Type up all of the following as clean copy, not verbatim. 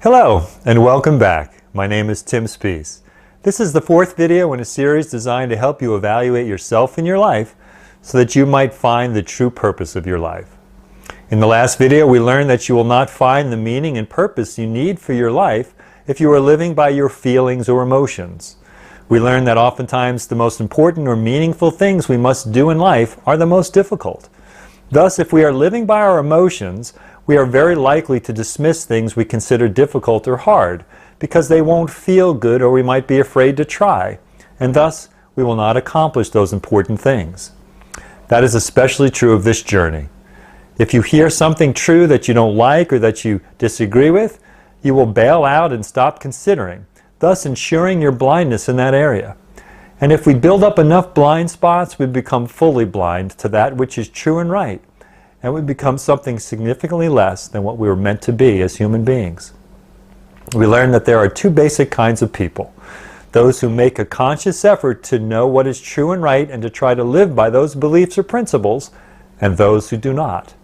Hello and welcome back. My name is Tim Spies. This is the fourth video in a series designed to help you evaluate yourself and your life so that you might find the true purpose of your life. In the last video we learned that you will not find the meaning and purpose you need for your life if you are living by your feelings or emotions. We learned that oftentimes the most important or meaningful things we must do in life are the most difficult. Thus, if we are living by our emotions, we are very likely to dismiss things we consider difficult or hard because they won't feel good or we might be afraid to try, and thus we will not accomplish those important things. That is especially true of this journey. If you hear something true that you don't like or that you disagree with, you will bail out and stop considering, thus ensuring your blindness in that area. And if we build up enough blind spots, we become fully blind to that which is true and right, and we become something significantly less than what we were meant to be as human beings. We learn that there are two basic kinds of people: those who make a conscious effort to know what is true and right and to try to live by those beliefs or principles, and those who do not.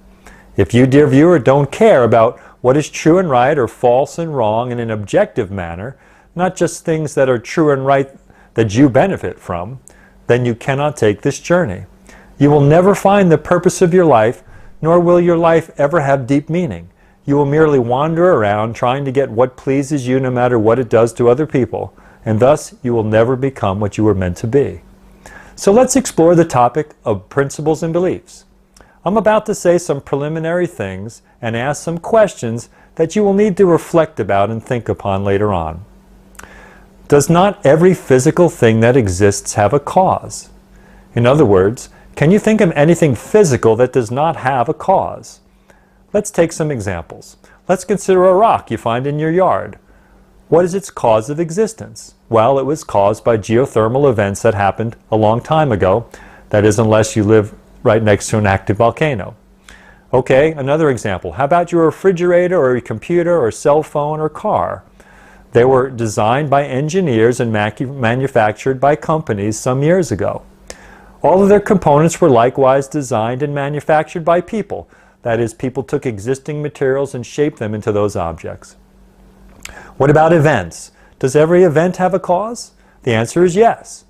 If you, dear viewer, don't care about what is true and right or false and wrong in an objective manner, not just things that are true and right that you benefit from, then you cannot take this journey. You will never find the purpose of your life, nor will your life ever have deep meaning. You will merely wander around trying to get what pleases you no matter what it does to other people, and thus you will never become what you were meant to be. So let's explore the topic of principles and beliefs. I'm about to say some preliminary things and ask some questions that you will need to reflect about and think upon later on. Does not every physical thing that exists have a cause? In other words, can you think of anything physical that does not have a cause? Let's take some examples. Let's consider a rock you find in your yard. What is its cause of existence? Well, it was caused by geothermal events that happened a long time ago. That is, unless you live right next to an active volcano. Okay, another example. How about your refrigerator or your computer or cell phone or car? They were designed by engineers and manufactured by companies some years ago. All of their components were likewise designed and manufactured by people. That is, people took existing materials and shaped them into those objects. What about events? Does every event have a cause? The answer is yes.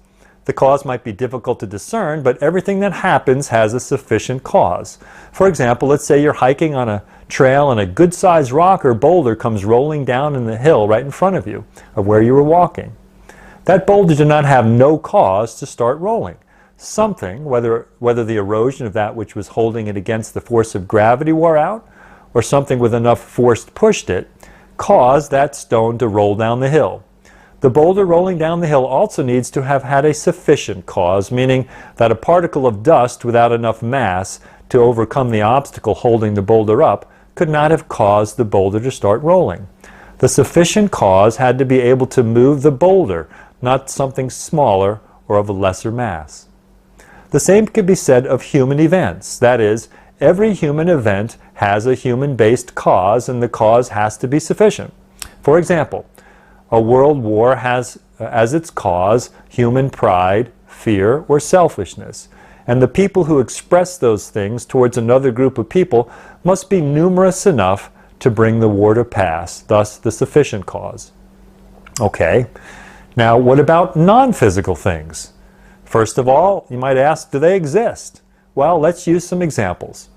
The cause might be difficult to discern, but everything that happens has a sufficient cause. For example, let's say you're hiking on a trail and a good-sized rock or boulder comes rolling down in the hill right in front of you, of where you were walking. That boulder did not have no cause to start rolling. Something, whether the erosion of that which was holding it against the force of gravity wore out, or something with enough force pushed it, caused that stone to roll down the hill. The boulder rolling down the hill also needs to have had a sufficient cause, meaning that a particle of dust without enough mass to overcome the obstacle holding the boulder up could not have caused the boulder to start rolling. The sufficient cause had to be able to move the boulder, not something smaller or of a lesser mass. The same could be said of human events. That is, every human event has a human-based cause, and the cause has to be sufficient. For example, a world war has as its cause human pride, fear, or selfishness. And the people who express those things towards another group of people must be numerous enough to bring the war to pass, thus the sufficient cause. Okay, now what about non-physical things? First of all, you might ask, do they exist? Well, let's use some examples.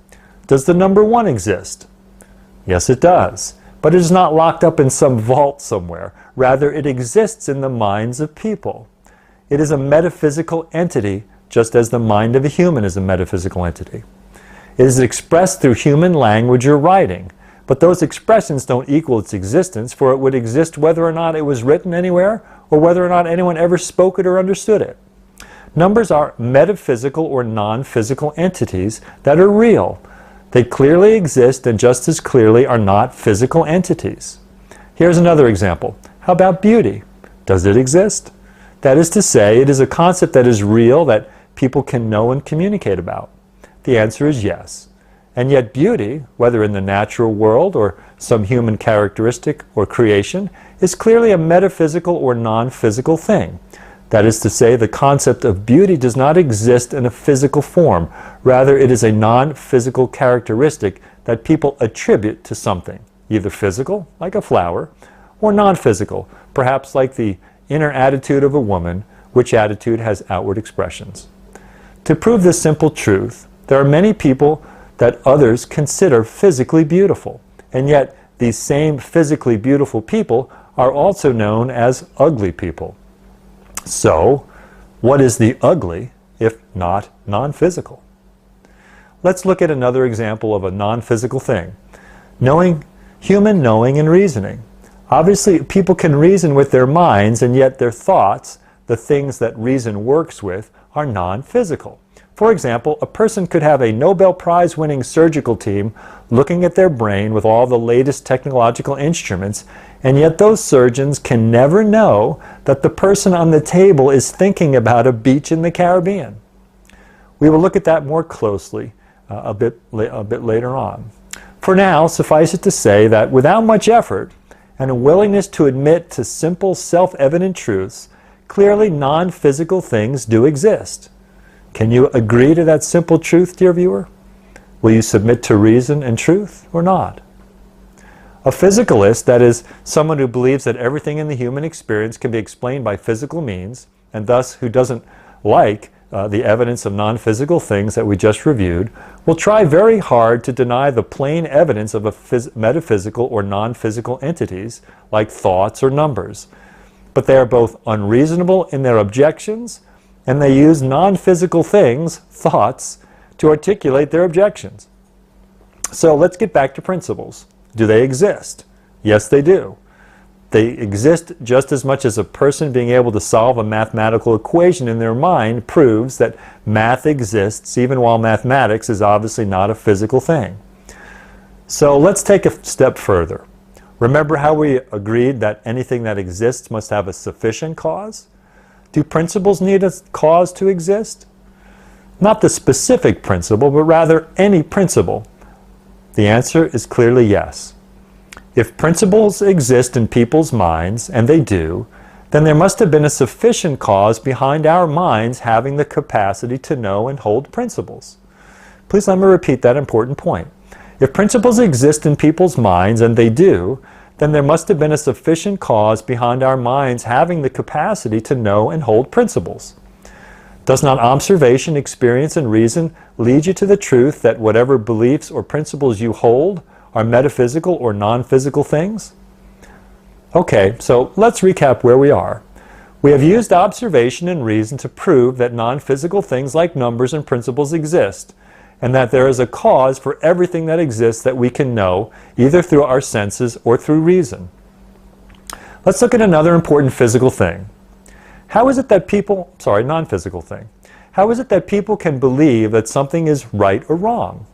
Does the number 1 exist? Yes, it does. But it is not locked up in some vault somewhere. Rather, it exists in the minds of people. It is a metaphysical entity, just as the mind of a human is a metaphysical entity. It is expressed through human language or writing, but those expressions don't equal its existence, for it would exist whether or not it was written anywhere, or whether or not anyone ever spoke it or understood it. Numbers are metaphysical or non-physical entities that are real. They clearly exist and just as clearly are not physical entities. Here's another example. How about beauty? Does it exist? That is to say, it is a concept that is real that people can know and communicate about. The answer is yes. And yet beauty, whether in the natural world or some human characteristic or creation, is clearly a metaphysical or non-physical thing. That is to say, the concept of beauty does not exist in a physical form. Rather, it is a non-physical characteristic that people attribute to something. either physical, like a flower, or non-physical, perhaps like the inner attitude of a woman, which attitude has outward expressions. To prove this simple truth, there are many people that others consider physically beautiful, and yet these same physically beautiful people are also known as ugly people. So, what is the ugly if not non-physical? Let's look at another example of a non-physical thing. Human knowing and reasoning. Obviously, people can reason with their minds, and yet their thoughts, the things that reason works with, are non-physical. For example, a person could have a Nobel Prize winning surgical team looking at their brain with all the latest technological instruments, and yet those surgeons can never know that the person on the table is thinking about a beach in the Caribbean. We will look at that more closely a bit later on. For now, suffice it to say that without much effort and a willingness to admit to simple self-evident truths, clearly non-physical things do exist. Can you agree to that simple truth, dear viewer? Will you submit to reason and truth or not? A physicalist, that is, someone who believes that everything in the human experience can be explained by physical means, and thus who doesn't like the evidence of non-physical things that we just reviewed, will try very hard to deny the plain evidence of metaphysical or non-physical entities like thoughts or numbers. But they are both unreasonable in their objections, and they use non-physical things, thoughts, to articulate their objections. So let's get back to principles. Do they exist? Yes, they do. They exist just as much as a person being able to solve a mathematical equation in their mind proves that math exists, even while mathematics is obviously not a physical thing. So let's take a step further. Remember how we agreed that anything that exists must have a sufficient cause? Do principles need a cause to exist? Not the specific principle, but rather any principle. The answer is clearly yes. If principles exist in people's minds, and they do, then there must have been a sufficient cause behind our minds having the capacity to know and hold principles. Please let me repeat that important point. If principles exist in people's minds, and they do, then there must have been a sufficient cause behind our minds having the capacity to know and hold principles. Does not observation, experience, and reason lead you to the truth that whatever beliefs or principles you hold are metaphysical or non-physical things? Okay, so let's recap where we are. We have used observation and reason to prove that non-physical things like numbers and principles exist, and that there is a cause for everything that exists that we can know, either through our senses or through reason. Let's look at another important physical thing. How is it that non-physical thing. How is it that people can believe that something is right or wrong?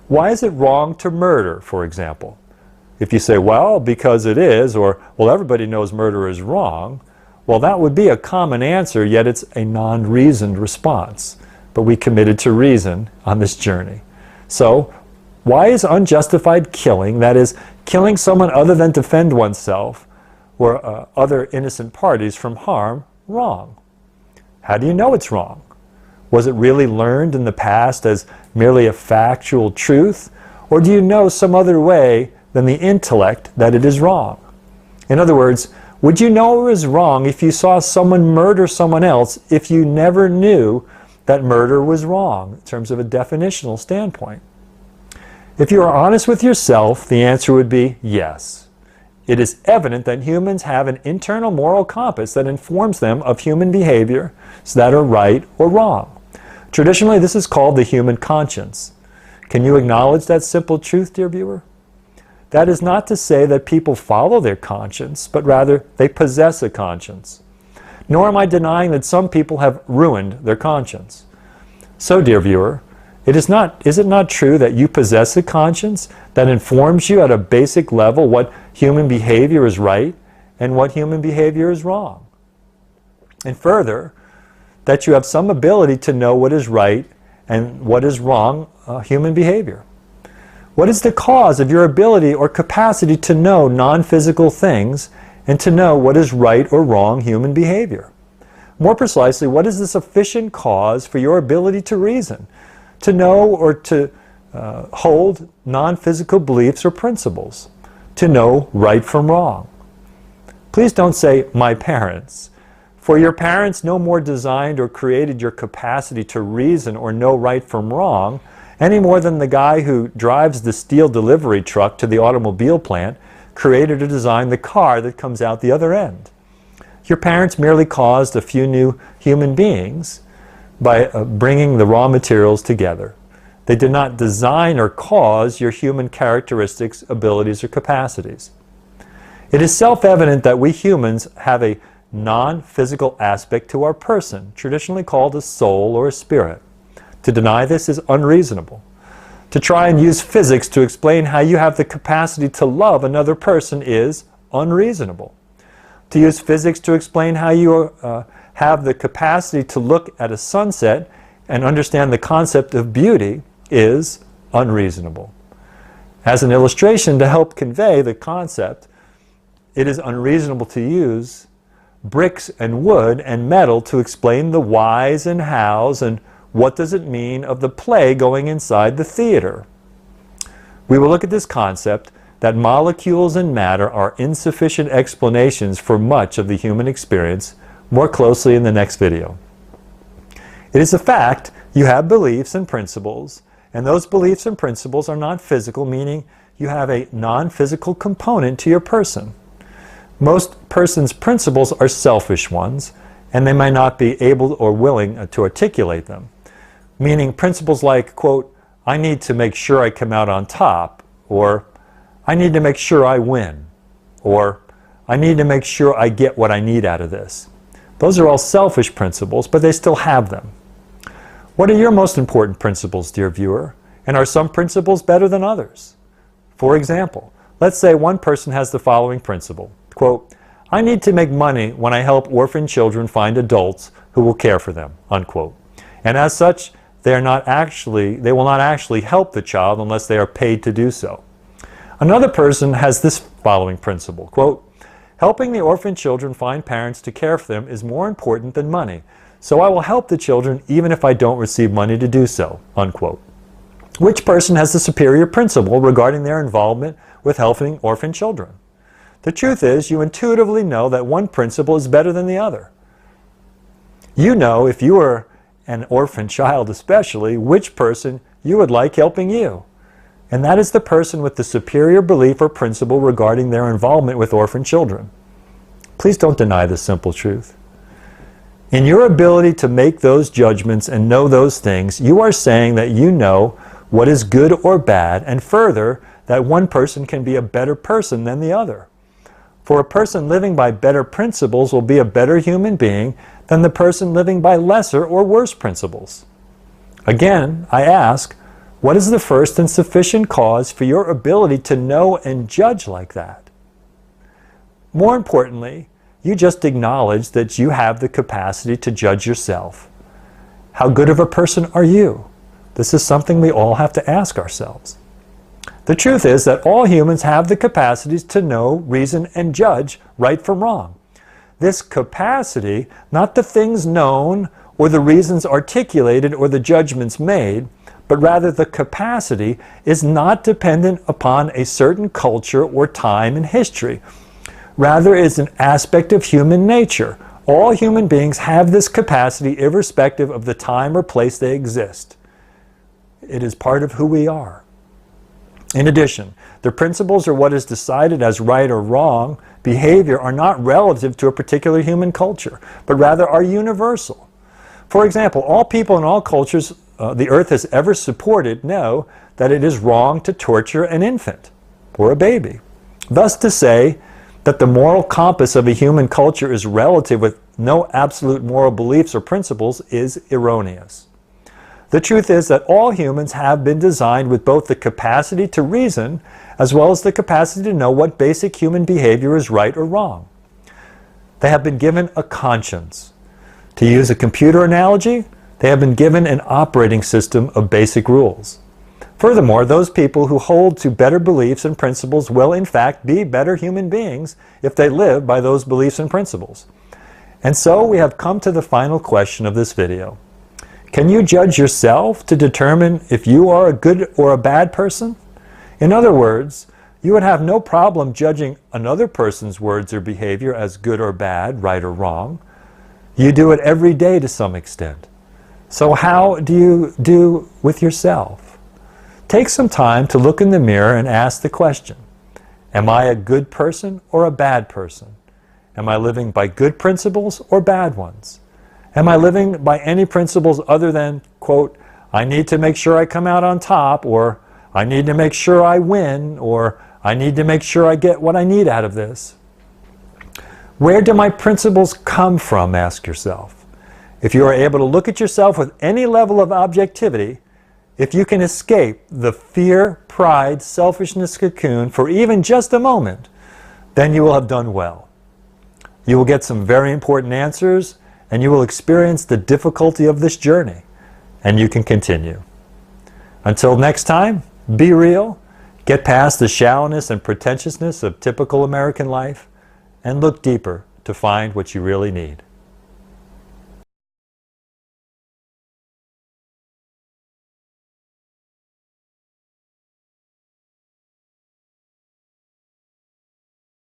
Why is it wrong to murder, for example? If you say, well, because it is, or, well, everybody knows murder is wrong, well, that would be a common answer, yet it's a non-reasoned response. But we committed to reason on this journey. So, why is unjustified killing, that is, killing someone other than to defend oneself or other innocent parties from harm, wrong? How do you know it's wrong? Was it really learned in the past as merely a factual truth? Or do you know some other way than the intellect that it is wrong? In other words, would you know it was wrong if you saw someone murder someone else if you never knew that murder was wrong in terms of a definitional standpoint? If you are honest with yourself, the answer would be yes. It is evident that humans have an internal moral compass that informs them of human behavior that are right or wrong. Traditionally, this is called the human conscience. Can you acknowledge that simple truth, dear viewer? That is not to say that people follow their conscience, but rather they possess a conscience. Nor am I denying that some people have ruined their conscience. So, dear viewer, is it not true that you possess a conscience that informs you at a basic level what human behavior is right and what human behavior is wrong? And further, that you have some ability to know what is right and what is wrong human behavior. What is the cause of your ability or capacity to know non-physical things and to know what is right or wrong human behavior? More precisely, what is the sufficient cause for your ability to reason, to know or to hold non-physical beliefs or principles? to know right from wrong. Please don't say, my parents. For your parents no more designed or created your capacity to reason or know right from wrong any more than the guy who drives the steel delivery truck to the automobile plant created or designed the car that comes out the other end. Your parents merely caused a few new human beings by bringing the raw materials together. They did not design or cause your human characteristics, abilities, or capacities. It is self-evident that we humans have a non-physical aspect to our person, traditionally called a soul or a spirit. To deny this is unreasonable. To try and use physics to explain how you have the capacity to love another person is unreasonable. To use physics to explain how you have the capacity to look at a sunset and understand the concept of beauty is unreasonable. As an illustration to help convey the concept, it is unreasonable to use bricks and wood and metal to explain the whys and hows and what does it mean of the play going inside the theater. We will look at this concept that molecules and matter are insufficient explanations for much of the human experience more closely in the next video. It is a fact you have beliefs and principles, and those beliefs and principles are not physical, meaning you have a non-physical component to your person. Most persons' principles are selfish ones, and they might not be able or willing to articulate them. Meaning principles like, quote, I need to make sure I come out on top, or I need to make sure I win, or I need to make sure I get what I need out of this. Those are all selfish principles, but they still have them. What are your most important principles, dear viewer? And are some principles better than others? For example, let's say one person has the following principle, quote, I need to make money when I help orphan children find adults who will care for them, unquote. And as such, they will not actually help the child unless they are paid to do so. Another person has this following principle, quote, helping the orphan children find parents to care for them is more important than money, so I will help the children even if I don't receive money to do so, unquote. Which person has the superior principle regarding their involvement with helping orphan children? The truth is, you intuitively know that one principle is better than the other. You know, if you were an orphan child especially, which person you would like helping you. And that is the person with the superior belief or principle regarding their involvement with orphan children. Please don't deny this simple truth. In your ability to make those judgments and know those things, you are saying that you know what is good or bad, and further, that one person can be a better person than the other. For a person living by better principles will be a better human being than the person living by lesser or worse principles. Again, I ask, what is the first and sufficient cause for your ability to know and judge like that? More importantly, you just acknowledge that you have the capacity to judge yourself. How good of a person are you? This is something we all have to ask ourselves. The truth is that all humans have the capacities to know, reason, and judge right from wrong. This capacity, not the things known or the reasons articulated or the judgments made, but rather the capacity is not dependent upon a certain culture or time in history. Rather, it is an aspect of human nature. All human beings have this capacity irrespective of the time or place they exist. It is part of who we are. In addition, the principles or what is decided as right or wrong behavior are not relative to a particular human culture, but rather are universal. For example, all people in all cultures the earth has ever supported know that it is wrong to torture an infant or a baby. Thus to say that the moral compass of a human culture is relative with no absolute moral beliefs or principles is erroneous. The truth is that all humans have been designed with both the capacity to reason as well as the capacity to know what basic human behavior is right or wrong. They have been given a conscience. To use a computer analogy, they have been given an operating system of basic rules. Furthermore, those people who hold to better beliefs and principles will in fact be better human beings if they live by those beliefs and principles. And so we have come to the final question of this video. Can you judge yourself to determine if you are a good or a bad person? In other words, You would have no problem judging another person's words or behavior as good or bad, right or wrong. You do it every day to some extent. So how do you do with yourself? Take some time to look in the mirror and ask the question, am I a good person or a bad person? Am I living by good principles or bad ones? Am I living by any principles other than, quote, I need to make sure I come out on top, or I need to make sure I win, or I need to make sure I get what I need out of this? Where do my principles come from, ask yourself. If you are able to look at yourself with any level of objectivity, if you can escape the fear, pride, selfishness cocoon for even just a moment, then you will have done well. You will get some very important answers, and you will experience the difficulty of this journey, and you can continue. Until next time, be real, get past the shallowness and pretentiousness of typical American life, and look deeper to find what you really need.